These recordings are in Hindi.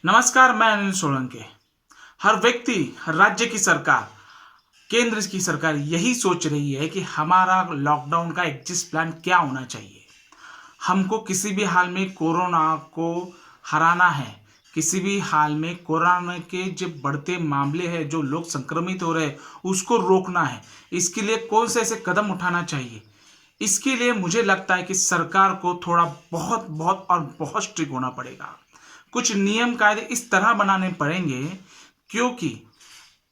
नमस्कार, मैं अनिल सोलंकी। हर व्यक्ति, हर राज्य की सरकार, केंद्र की सरकार यही सोच रही है कि हमारा लॉकडाउन का एग्जिट प्लान क्या होना चाहिए। हमको किसी भी हाल में कोरोना को हराना है। किसी भी हाल में कोरोना के जो बढ़ते मामले हैं, जो लोग संक्रमित हो रहे हैं, उसको रोकना है। इसके लिए कौन से ऐसे कदम उठाना चाहिए? इसके लिए मुझे लगता है कि सरकार को थोड़ा बहुत बहुत और बहुत स्ट्रिक्ट होना पड़ेगा। कुछ नियम कायदे इस तरह बनाने पड़ेंगे, क्योंकि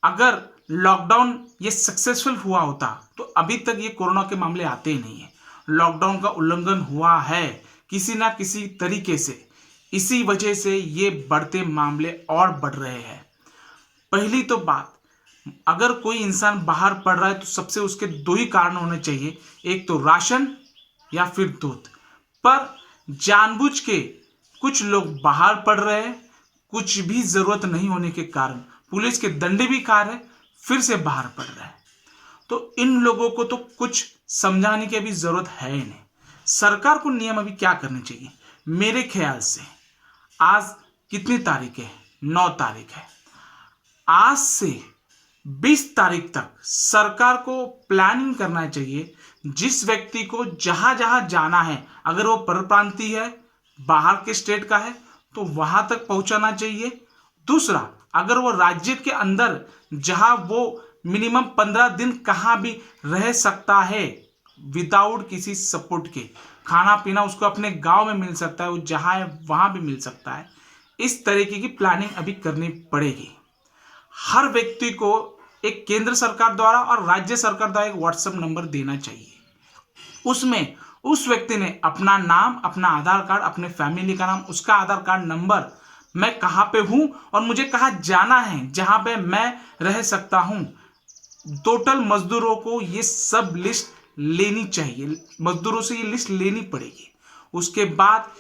अगर लॉकडाउन ये सक्सेसफुल हुआ होता तो अभी तक ये कोरोना के मामले आते ही नहीं है। लॉकडाउन का उल्लंघन हुआ है किसी ना किसी तरीके से, इसी वजह से ये बढ़ते मामले और बढ़ रहे हैं। पहली तो बात, अगर कोई इंसान बाहर पड़ रहा है तो सबसे उसके दो ही कारण होने चाहिए, एक तो राशन या फिर दूध। पर जानबूझ के कुछ लोग बाहर पड़ रहे हैं, कुछ भी जरूरत नहीं होने के कारण पुलिस के डंडे भी खा रहे, फिर से बाहर पड़ रहे हैं। तो इन लोगों को तो कुछ समझाने की भी जरूरत है ही नहीं। सरकार को नियम अभी क्या करने चाहिए मेरे ख्याल से? आज कितनी तारीख है? 9 तारीख है। आज से 20 तारीख तक सरकार को प्लानिंग करना चाहिए। जिस व्यक्ति को जहां जहां जाना है, अगर वो परप्रांतीय है, बाहर के स्टेट का है, तो वहां तक पहुंचाना चाहिए। दूसरा, अगर वो राज्य के अंदर जहां वो मिनिमम 15 दिन कहां भी रह सकता है विदाउट किसी सपोर्ट के, खाना पीना उसको अपने गांव में मिल सकता है, वो जहां है वहां भी मिल सकता है। इस तरीके की प्लानिंग अभी करनी पड़ेगी। हर व्यक्ति को एक केंद्र सरकार द्वारा और राज्य सरकार द्वारा एक व्हाट्सएप नंबर देना चाहिए। उसमें उस व्यक्ति ने अपना नाम, अपना आधार कार्ड, अपने फैमिली का नाम, उसका आधार कार्ड नंबर, मैं कहाँ पे हूं और मुझे कहाँ जाना है, जहां पे मैं रह सकता हूं, टोटल मजदूरों को ये सब लिस्ट लेनी चाहिए। मजदूरों से ये लिस्ट लेनी पड़ेगी। उसके बाद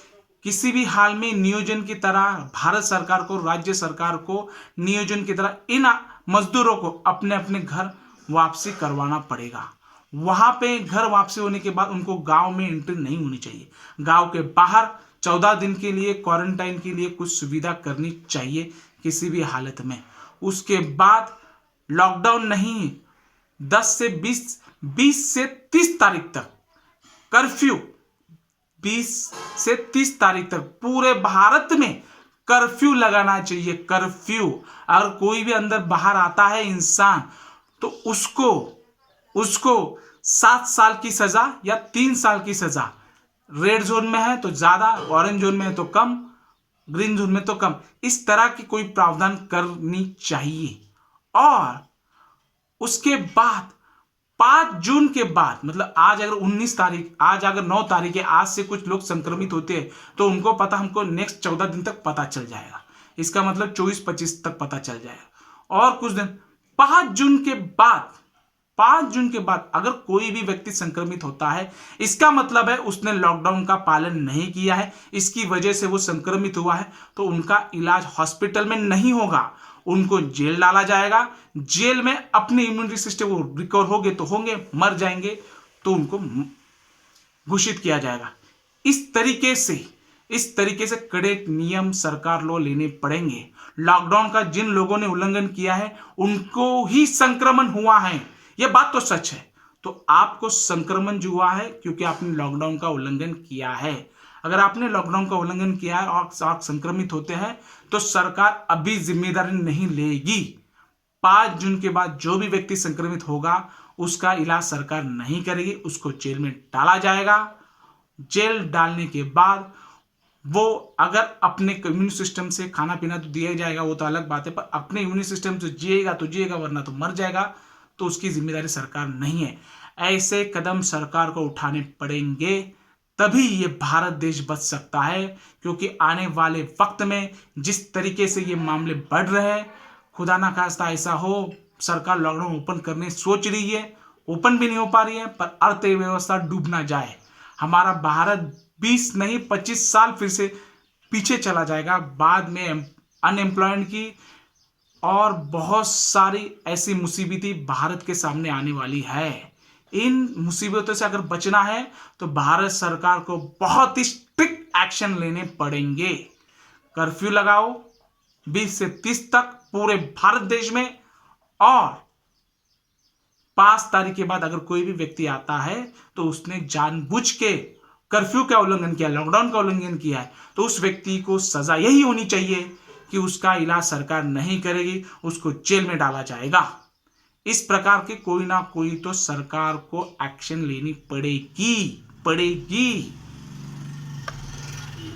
किसी भी हाल में नियोजन की तरह भारत सरकार को, राज्य सरकार को नियोजन की तरह इन मजदूरों को अपने अपने घर वापसी करवाना पड़ेगा। वहां पे घर वापसी होने के बाद उनको गांव में एंट्री नहीं होनी चाहिए। गांव के बाहर 14 दिन के लिए क्वारंटाइन के लिए कुछ सुविधा करनी चाहिए किसी भी हालत में। उसके बाद लॉकडाउन नहीं, 10 से 20 से 30 तारीख तक कर्फ्यू, 20 से 30 तारीख तक पूरे भारत में कर्फ्यू लगाना चाहिए। कर्फ्यू। अगर कोई भी अंदर बाहर आता है इंसान, तो उसको उसको 7 साल की सजा या 3 साल की सजा, रेड जोन में है तो ज्यादा, ऑरेंज जोन में है तो कम, ग्रीन जोन में तो कम, इस तरह की कोई प्रावधान करनी चाहिए। और उसके बाद 5 जून के बाद, मतलब आज अगर 19 तारीख, आज अगर 9 तारीख है, आज से कुछ लोग संक्रमित होते हैं तो उनको पता, हमको नेक्स्ट 14 दिन तक पता चल जाएगा। इसका मतलब 24-25 तक पता चल जाएगा। और कुछ दिन 5 जून के बाद, 5 जून के बाद अगर कोई भी व्यक्ति संक्रमित होता है, इसका मतलब है उसने लॉकडाउन का पालन नहीं किया है, इसकी वजह से वो संक्रमित हुआ है, तो उनका इलाज हॉस्पिटल में नहीं होगा, उनको जेल डाला जाएगा। जेल में अपनी इम्यूनिटी सिस्टम वो रिकवर होंगे तो होंगे, मर जाएंगे तो उनको घोषित किया जाएगा। इस तरीके से कड़े नियम सरकार लो लेने पड़ेंगे। लॉकडाउन का जिन लोगों ने उल्लंघन किया है उनको ही संक्रमण हुआ है, यह बात तो सच है। तो आपको संक्रमण जो हुआ है क्योंकि आपने लॉकडाउन का उल्लंघन किया है। अगर आपने लॉकडाउन का उल्लंघन किया है और आप संक्रमित होते हैं तो सरकार अभी जिम्मेदारी नहीं लेगी। 5 जून के बाद जो भी व्यक्ति संक्रमित होगा उसका इलाज सरकार नहीं करेगी, उसको जेल में डाला जाएगा। जेल डालने के बाद वो अगर अपने इम्यून सिस्टम से, खाना पीना तो दिया जाएगा, वो तो अलग बात है, पर अपने इम्यून सिस्टम से जिएगा तो जिएगा, वरना तो मर जाएगा। तो उसकी जिम्मेदारी सरकार नहीं है। ऐसे कदम सरकार को उठाने पड़ेंगे, तभी ये भारत देश बच सकता है। क्योंकि आने वाले वक्त में जिस तरीके से ये मामले बढ़ रहे हैं, खुदा ना खास्ता ऐसा हो सरकार लॉकडाउन ओपन करने सोच रही है, ओपन भी नहीं हो पा रही है, पर अर्थव्यवस्था डूब ना जाए, हमारा भारत 20 नहीं 25 साल फिर से पीछे चला जाएगा। बाद में अनएम्प्लॉयमेंट की और बहुत सारी ऐसी मुसीबतें भारत के सामने आने वाली है। इन मुसीबतों से अगर बचना है तो भारत सरकार को बहुत ही स्ट्रिक्ट एक्शन लेने पड़ेंगे। कर्फ्यू लगाओ, 20 से 30 तक पूरे भारत देश में, और 5 तारीख के बाद अगर कोई भी व्यक्ति आता है तो उसने जानबूझ के कर्फ्यू का उल्लंघन किया, लॉकडाउन का उल्लंघन किया है, तो उस व्यक्ति को सजा यही होनी चाहिए कि उसका इलाज सरकार नहीं करेगी, उसको जेल में डाला जाएगा। इस प्रकार के कोई ना कोई तो सरकार को एक्शन लेनी पड़ेगी।